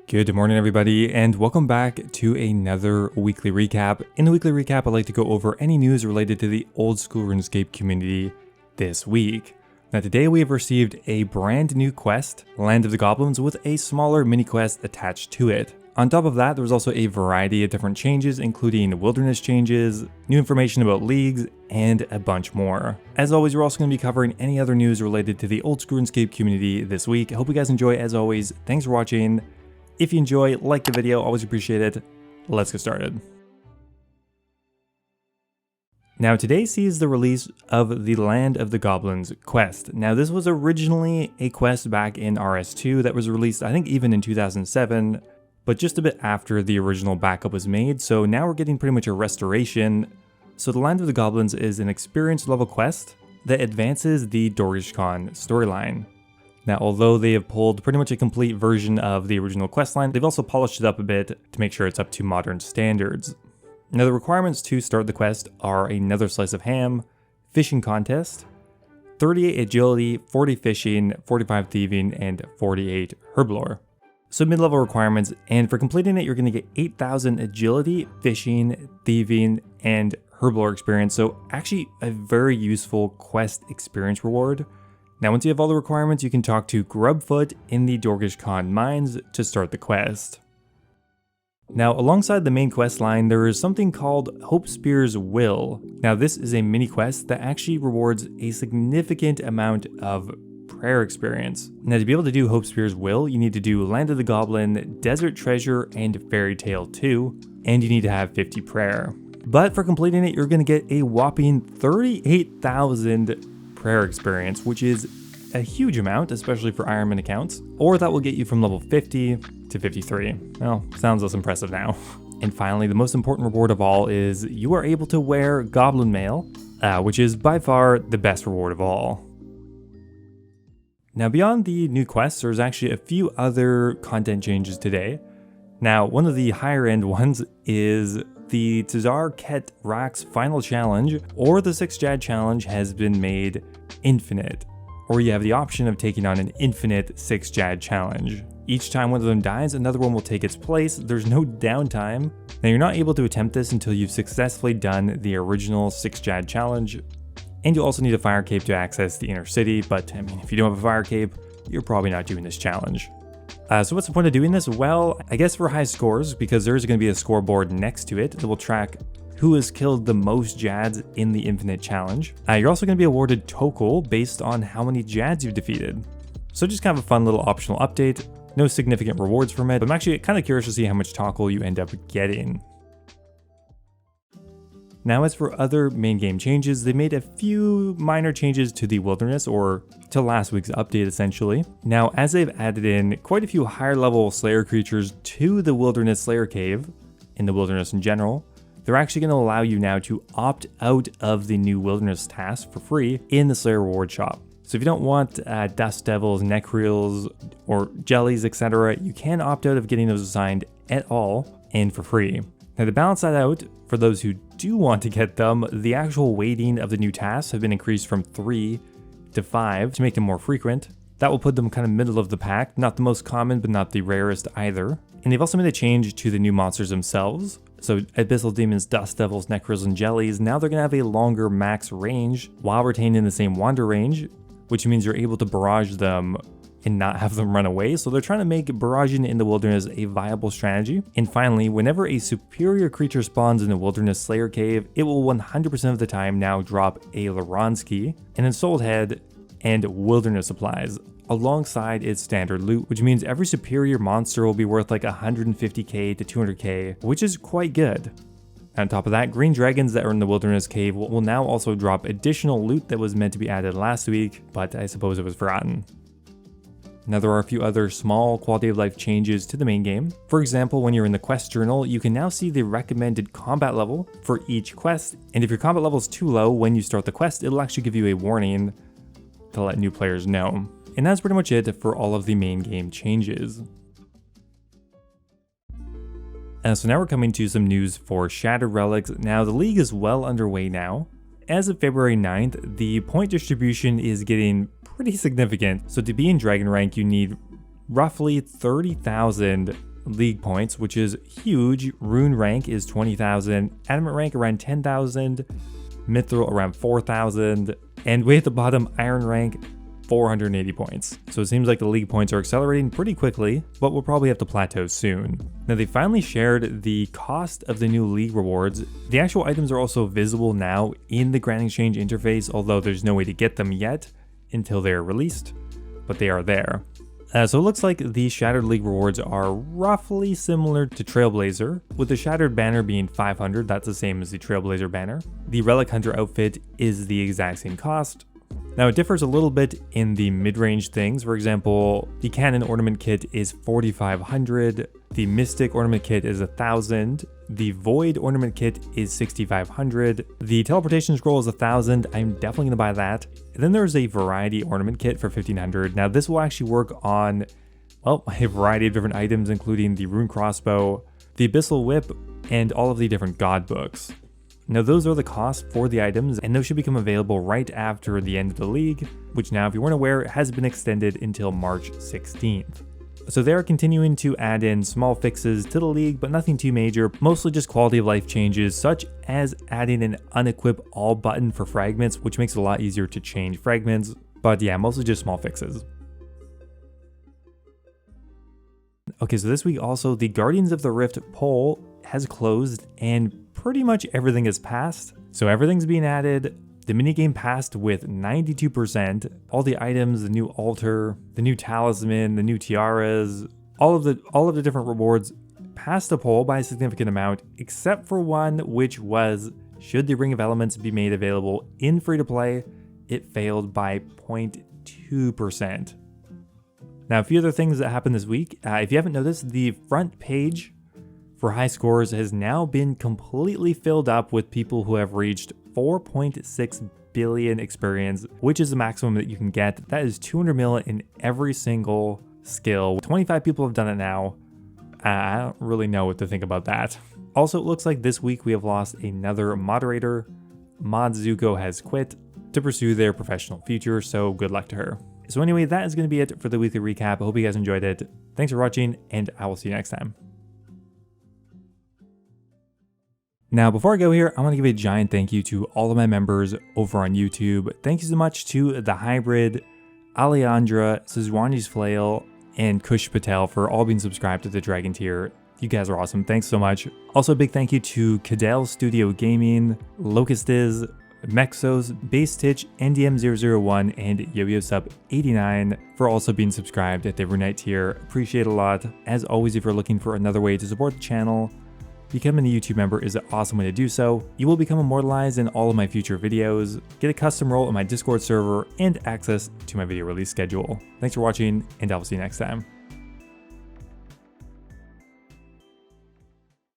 Good morning everybody, and welcome back to another weekly recap. In the weekly recap, I'd like to go over any news related to the Oldschool Runescape community this week. Now today we have received a brand new quest, Land of the Goblins, with a smaller mini quest attached to it. On top of that, there was also a variety of different changes, including wilderness changes, new information about leagues, and a bunch more. As always, we're also going to be covering any other news related to the Oldschool Runescape community this week. I hope you guys enjoy. As always, thanks for watching. If you enjoy, like the video, always appreciate it. Let's get started. Now today sees the release of the Land of the Goblins quest. Now this was originally a quest back in RS2 that was released, I think, even in 2007, but just a bit after the original backup was made, so now we're getting pretty much a restoration. So the Land of the Goblins is an experience level quest that advances the Dorgesh-Kaan storyline. Now, although they have pulled pretty much a complete version of the original questline, they've also polished it up a bit to make sure it's up to modern standards. Now, the requirements to start the quest are another slice of ham, fishing contest, 38 agility, 40 fishing, 45 thieving, and 48 herblore. So mid-level requirements, and for completing it, you're going to get 8,000 agility, fishing, thieving, and herblore experience. So actually a very useful quest experience reward. Now once you have all the requirements, you can talk to Grubfoot in the Dorgesh-Kaan mines to start the quest. Now alongside the main quest line, there is something called Hopespear's Will. Now this is a mini quest that actually rewards a significant amount of prayer experience. Now to be able to do Hopespear's Will, you need to do Land of the Goblin, Desert Treasure, and Fairy Tale 2, and you need to have 50 prayer. But for completing it, you're going to get a whopping 38,000 prayer experience, which is a huge amount, especially for Ironman accounts, or that will get you from level 50 to 53. Well, sounds less impressive now. And finally, the most important reward of all is you are able to wear Goblin Mail, which is by far the best reward of all. Now beyond the new quests, there's actually a few other content changes today. Now, one of the higher end ones is the Tazar Ket Rack's final challenge, or the 6 Jad challenge, has been made infinite, or you have the option of taking on an infinite 6 Jad challenge. Each time one of them dies, another one will take its place. There's no downtime. Now you're not able to attempt this until you've successfully done the original 6 Jad challenge, and you'll also need a fire cape to access the inner city, but I mean, if you don't have a fire cape, you're probably not doing this challenge. So what's the point of doing this? Well, I guess for high scores, because there's going to be a scoreboard next to it that will track who has killed the most Jads in the Infinite Challenge. You're also going to be awarded Tokul based on how many Jads you've defeated. So just kind of a fun little optional update. No significant rewards from it, but I'm actually kind of curious to see how much Tokul you end up getting. Now as for other main game changes, they made a few minor changes to the wilderness, or to last week's update essentially. Now as they've added in quite a few higher level Slayer creatures to the wilderness Slayer cave, in the wilderness in general, they're actually going to allow you now to opt out of the new wilderness task for free in the Slayer reward shop. So if you don't want Dust Devils, Necreals, or Jellies, etc., you can opt out of getting those assigned at all and for free. Now to balance that out, for those who do want to get them, the actual weighting of the new tasks have been increased from 3 to 5 to make them more frequent. That will put them kind of middle of the pack, not the most common, but not the rarest either. And they've also made a change to the new monsters themselves. So Abyssal Demons, Dust Devils, Necros, and Jellies, now they're going to have a longer max range while retaining the same wander range, which means you're able to barrage them and not have them run away. So they're trying to make barraging in the wilderness a viable strategy. And finally, whenever a superior creature spawns in the wilderness Slayer cave, it will 100% of the time now drop a Laronski, an Ensouled Head, and wilderness supplies alongside its standard loot, which means every superior monster will be worth like 150k to 200k, which is quite good. On top of that, green dragons that are in the wilderness cave will now also drop additional loot that was meant to be added last week, but I suppose it was forgotten. Now there are a few other small quality of life changes to the main game. For example, when you're in the quest journal, you can now see the recommended combat level for each quest, and if your combat level is too low when you start the quest, it'll actually give you a warning to let new players know. And that's pretty much it for all of the main game changes. So now we're coming to some news for Shattered Relics. Now the league is well underway now. As of February 9th, the point distribution is getting pretty significant. So to be in Dragon rank, you need roughly 30,000 league points, which is huge. Rune rank is 20,000, adamant rank around 10,000, mithril around 4,000, and way at the bottom, iron rank 480 points. So it seems like the league points are accelerating pretty quickly, but we'll probably have to plateau soon. Now they finally shared the cost of the new league rewards. The actual items are also visible now in the Grand Exchange interface, although there's no way to get them yet until they're released, but they are there. So it looks like the Shattered League rewards are roughly similar to Trailblazer, with the Shattered banner being 500, that's the same as the Trailblazer banner. The Relic Hunter outfit is the exact same cost. Now it differs a little bit in the mid-range things. For example, the Cannon Ornament Kit is 4,500, the Mystic Ornament Kit is 1,000, the Void Ornament Kit is 6,500, the Teleportation Scroll is 1,000, I'm definitely going to buy that. And then there's a Variety Ornament Kit for 1,500. Now this will actually work on, well, a variety of different items, including the Rune Crossbow, the Abyssal Whip, and all of the different God books. Now those are the costs for the items, and those should become available right after the end of the league, which now, if you weren't aware, has been extended until March 16th. So they are continuing to add in small fixes to the league, but nothing too major, mostly just quality of life changes, such as adding an unequip all button for fragments, which makes it a lot easier to change fragments, but yeah, mostly just small fixes. Okay, so this week also, the Guardians of the Rift poll has closed, and pretty much everything is passed. So everything's being added. The minigame passed with 92%. All the items, the new altar, the new talisman, the new tiaras, all of the different rewards passed the poll by a significant amount, except for one, which was, should the Ring of Elements be made available in free-to-play? It failed by 0.2%. Now, a few other things that happened this week. If you haven't noticed, the front page for high scores has now been completely filled up with people who have reached 4.6 billion experience, which is the maximum that you can get. That is 200 mil in every single skill. 25 people have done it now. I don't really know what to think about that. Also, it looks like this week we have lost another moderator. Mod Zuko has quit to pursue their professional future, so good luck to her. So anyway, that is going to be it for the weekly recap. I hope you guys enjoyed it. Thanks for watching, and I will see you next time. Now, before I go here, I want to give a giant thank you to all of my members over on YouTube. Thank you so much to The Hybrid, Alejandra, Sizwani's Flail, and Kush Patel for all being subscribed to the Dragon tier. You guys are awesome. Thanks so much. Also, a big thank you to Cadell Studio Gaming, Locustiz, Mexos, Basetitch, NDM001, and YoYoSub89 for also being subscribed at the Evernight tier. Appreciate it a lot. As always, if you're looking for another way to support the channel, becoming a YouTube member is an awesome way to do so. You will become immortalized in all of my future videos, get a custom role in my Discord server, and access to my video release schedule. Thanks for watching, and I will see you next time.